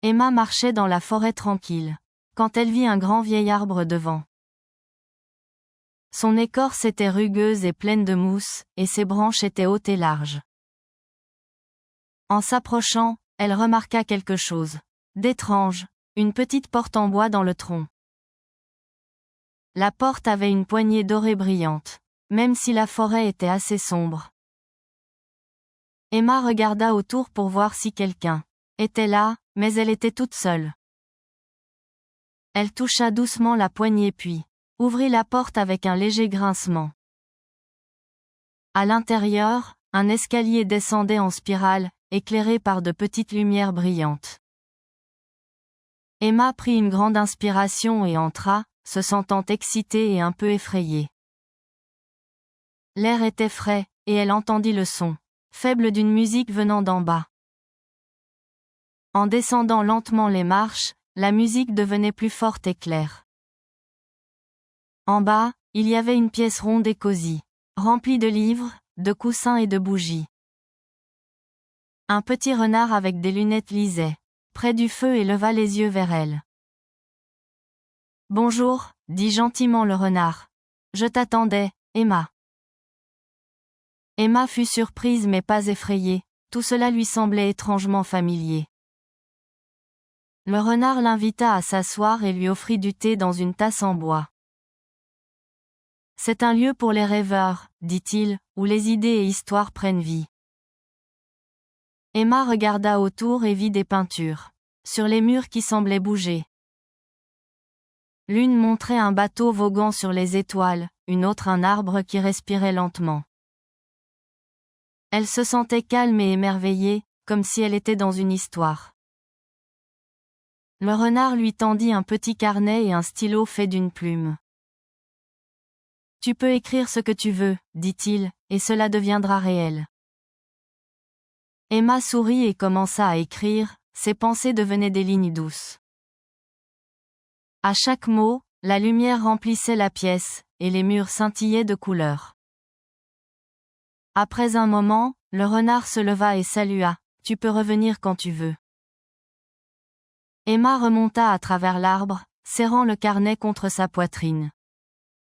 Emma marchait dans la forêt tranquille, quand elle vit un grand vieil arbre devant. Son écorce était rugueuse et pleine de mousse, et ses branches étaient hautes et larges. En s'approchant, elle remarqua quelque chose d'étrange, une petite porte en bois dans le tronc. La porte avait une poignée dorée brillante, même si la forêt était assez sombre. Emma regarda autour pour voir si quelqu'un était là, mais elle était toute seule. Elle toucha doucement la poignée puis ouvrit la porte avec un léger grincement. À l'intérieur, un escalier descendait en spirale, éclairé par de petites lumières brillantes. Emma prit une grande inspiration et entra, se sentant excitée et un peu effrayée. L'air était frais, et elle entendit le son faible d'une musique venant d'en bas. En descendant lentement les marches, la musique devenait plus forte et claire. En bas, il y avait une pièce ronde et cosy, remplie de livres, de coussins et de bougies. Un petit renard avec des lunettes lisait près du feu et leva les yeux vers elle. « Bonjour, » dit gentiment le renard. « Je t'attendais, Emma. » Emma fut surprise mais pas effrayée, tout cela lui semblait étrangement familier. Le renard l'invita à s'asseoir et lui offrit du thé dans une tasse en bois. « C'est un lieu pour les rêveurs, » dit-il, où les idées et histoires prennent vie. Emma regarda autour et vit des peintures sur les murs qui semblaient bouger. L'une montrait un bateau voguant sur les étoiles, une autre un arbre qui respirait lentement. Elle se sentait calme et émerveillée, comme si elle était dans une histoire. Le renard lui tendit un petit carnet et un stylo fait d'une plume. « Tu peux écrire ce que tu veux, » dit-il, « et cela deviendra réel. » Emma sourit et commença à écrire, ses pensées devenaient des lignes douces. À chaque mot, la lumière remplissait la pièce, et les murs scintillaient de couleurs. Après un moment, le renard se leva et salua. « Tu peux revenir quand tu veux. » Emma remonta à travers l'arbre, serrant le carnet contre sa poitrine.